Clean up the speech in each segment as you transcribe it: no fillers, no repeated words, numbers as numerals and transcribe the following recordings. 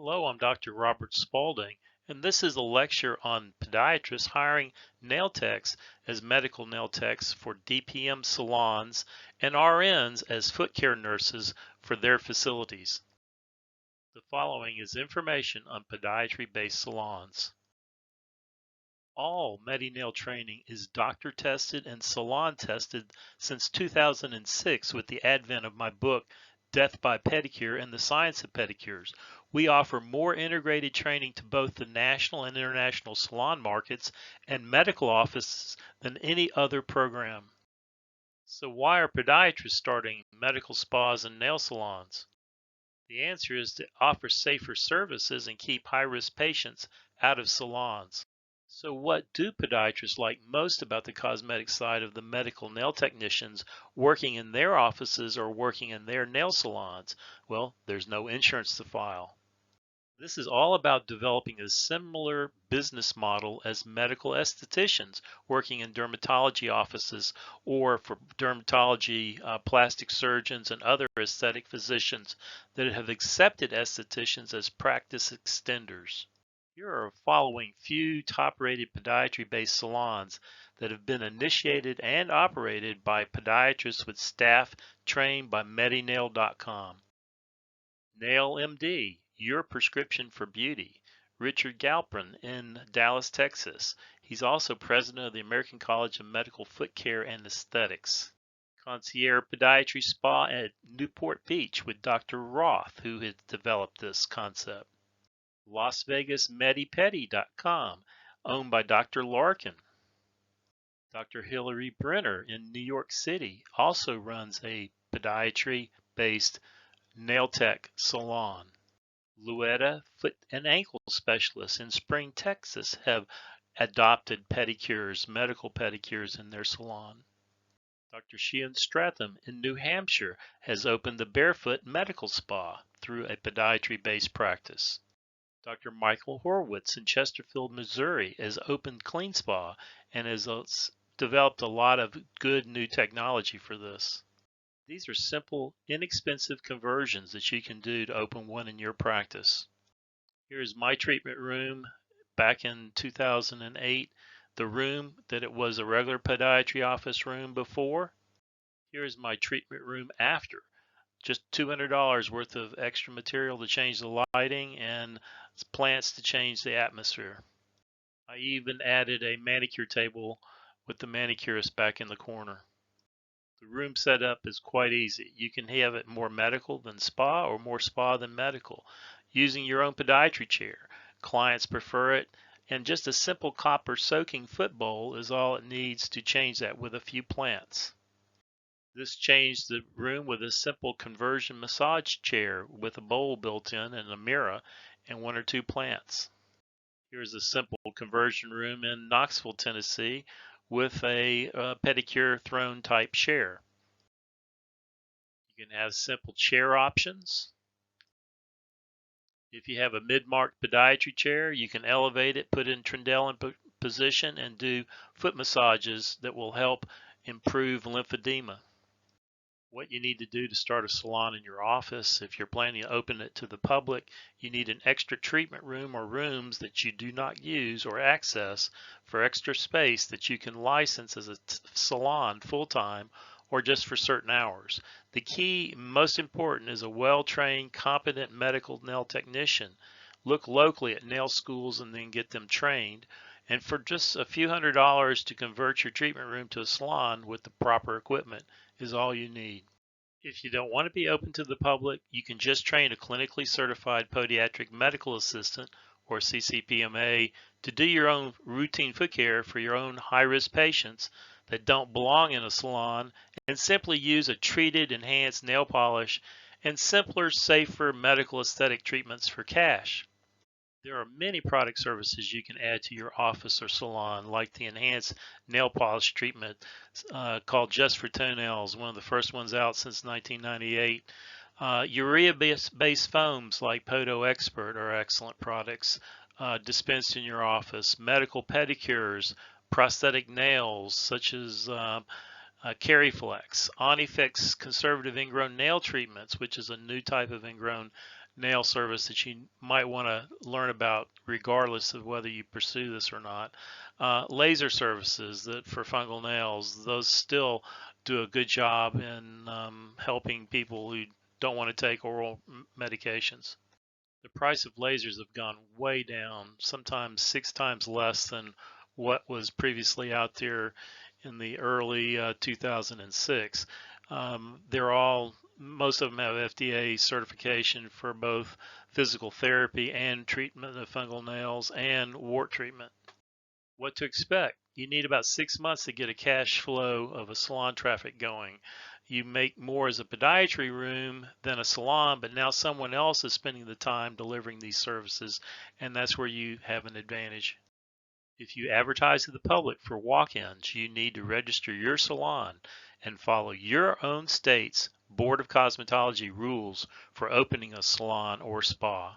Hello, I'm Dr. Robert Spaulding, and this is a lecture on podiatrists hiring nail techs as medical nail techs for DPM salons and RNs as foot care nurses for their facilities. The following is information on podiatry-based salons. All MediNail training is doctor tested and salon tested since 2006 with the advent of my book, Death by Pedicure and the Science of Pedicures. We offer more integrated training to both the national and international salon markets and medical offices than any other program. So why are podiatrists starting medical spas and nail salons? The answer is to offer safer services and keep high-risk patients out of salons. So what do podiatrists like most about the cosmetic side of the medical nail technicians working in their offices or working in their nail salons? Well, there's no insurance to file. This is all about developing a similar business model as medical estheticians working in dermatology offices or for dermatology, plastic surgeons, and other aesthetic physicians that have accepted estheticians as practice extenders. Here are following few top-rated podiatry-based salons that have been initiated and operated by podiatrists with staff trained by MediNail.com. Nail MD, your prescription for beauty. Richard Galpin in Dallas, Texas. He's also president of the American College of Medical Foot Care and Aesthetics. Concierge Podiatry Spa at Newport Beach with Dr. Roth, who has developed this concept. Las Vegas MediPedi.com, owned by Dr. Larkin. Dr. Hillary Brenner in New York City also runs a podiatry-based nail tech salon. Luetta Foot and Ankle Specialists in Spring, Texas have adopted pedicures, medical pedicures in their salon. Dr. Sheehan Stratham in New Hampshire has opened the Barefoot Medical Spa through a podiatry-based practice. Dr. Michael Horowitz in Chesterfield, Missouri has opened Clean Spa and has developed a lot of good new technology for this. These are simple, inexpensive conversions that you can do to open one in your practice. Here's my treatment room back in 2008, the room that it was a regular podiatry office room before. Here's my treatment room after. Just $200 worth of extra material to change the lighting and plants to change the atmosphere. I even added a manicure table with the manicurist back in the corner. The room setup is quite easy. You can have it more medical than spa or more spa than medical using your own podiatry chair. Clients prefer it, and just a simple copper soaking foot bowl is all it needs to change that with a few plants. This changed the room with a simple conversion massage chair with a bowl built in and a mirror and one or two plants. Here's a simple conversion room in Knoxville, Tennessee with a pedicure throne type chair. You can have simple chair options. If you have a mid-marked podiatry chair, you can elevate it, put it in Trendelenburg position, and do foot massages that will help improve lymphedema. What you need to do to start a salon in your office, if you're planning to open it to the public, you need an extra treatment room or rooms that you do not use or access for extra space that you can license as a salon full-time or just for certain hours. The key, most important, is a well-trained, competent medical nail technician. Look locally at nail schools and then get them trained. And for just a few $100s to convert your treatment room to a salon with the proper equipment is all you need. If you don't want to be open to the public, you can just train a clinically certified podiatric medical assistant or CCPMA to do your own routine foot care for your own high-risk patients that don't belong in a salon and simply use a treated, enhanced nail polish and simpler, safer medical aesthetic treatments for cash. There are many product services you can add to your office or salon, like the enhanced nail polish treatment called Just for Toenails, one of the first ones out since 1998. Urea-based foams like Podo Expert are excellent products dispensed in your office. Medical pedicures, prosthetic nails such as Cariflex, Onifix conservative ingrown nail treatments, which is a new type of ingrown nail service that you might want to learn about regardless of whether you pursue this or not. Laser services that for fungal nails, those still do a good job in helping people who don't want to take oral medications. The price of lasers have gone way down, sometimes 6 times less than what was previously out there in the early 2006. Most of them have FDA certification for both physical therapy and treatment of fungal nails and wart treatment. What to expect? You need about 6 months to get a cash flow of a salon traffic going. You make more as a podiatry room than a salon, but now someone else is spending the time delivering these services, and that's where you have an advantage. If you advertise to the public for walk-ins, you need to register your salon and follow your own state's Board of Cosmetology rules for opening a salon or spa.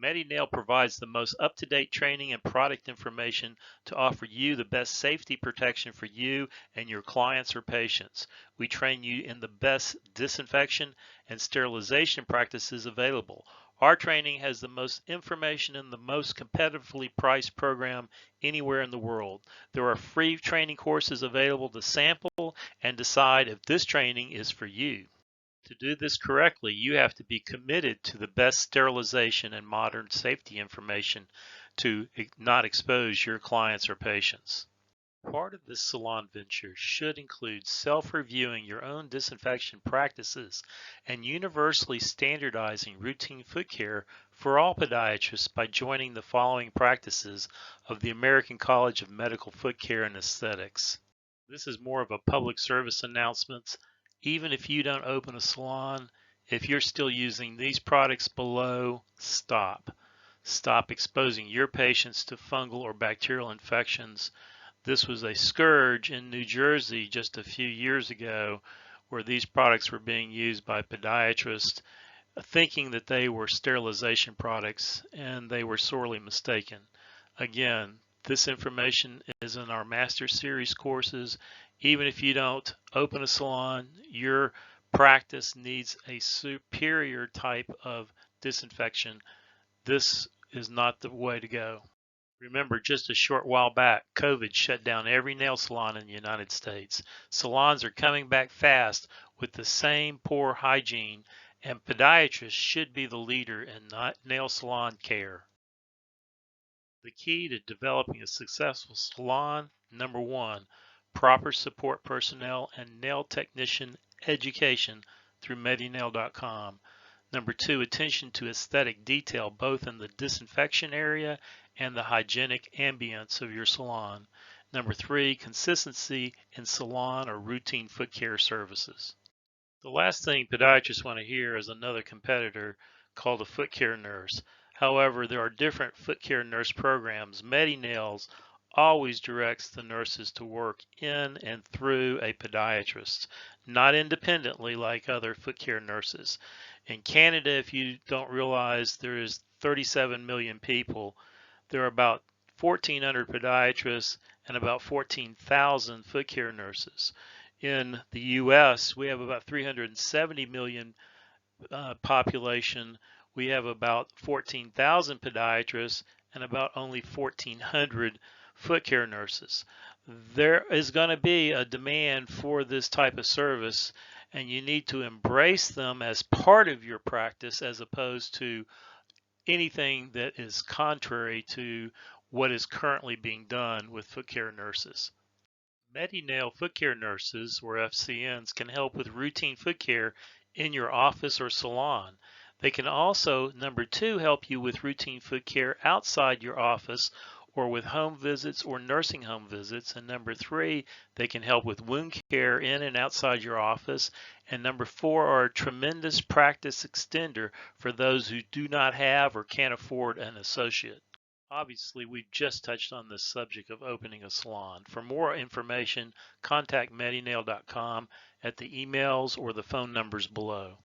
MediNail provides the most up-to-date training and product information to offer you the best safety protection for you and your clients or patients. We train you in the best disinfection and sterilization practices available. Our training has the most information and the most competitively priced program anywhere in the world. There are free training courses available to sample and decide if this training is for you. To do this correctly, you have to be committed to the best sterilization and modern safety information to not expose your clients or patients. Part of this salon venture should include self-reviewing your own disinfection practices and universally standardizing routine foot care for all podiatrists by joining the following practices of the American College of Medical Foot Care and Aesthetics. This is more of a public service announcement. Even if you don't open a salon, if you're still using these products below, stop. Stop exposing your patients to fungal or bacterial infections. This was a scourge in New Jersey just a few years ago, where these products were being used by podiatrists thinking that they were sterilization products, and they were sorely mistaken. Again, this information is in our Master Series courses. Even if you don't open a salon, your practice needs a superior type of disinfection. This is not the way to go. Remember, just a short while back, COVID shut down every nail salon in the United States. Salons are coming back fast with the same poor hygiene, and podiatrists should be the leader in nail salon care. The key to developing a successful salon: number one, proper support personnel and nail technician education through medinail.com. Number two, attention to aesthetic detail both in the disinfection area and the hygienic ambience of your salon. Number three, consistency in salon or routine foot care services. The last thing podiatrists want to hear is another competitor called a foot care nurse. However, there are different foot care nurse programs. MediNails always directs the nurses to work in and through a podiatrist, not independently like other foot care nurses. In Canada, if you don't realize, there is 37 million people. There are about 1,400 podiatrists and about 14,000 foot care nurses. In the U.S., we have about 370 million population. We have about 14,000 podiatrists and about only 1,400 foot care nurses. There is going to be a demand for this type of service, and you need to embrace them as part of your practice as opposed to anything that is contrary to what is currently being done with foot care nurses. MediNail foot care nurses, or FCNs, can help with routine foot care in your office or salon. They can also, number two, help you with routine foot care outside your office or with home visits or nursing home visits. And number three, they can help with wound care in and outside your office. And number four, are a tremendous practice extender for those who do not have or can't afford an associate. Obviously, we've just touched on this subject of opening a salon. For more information, contact medinail.com at the emails or the phone numbers below.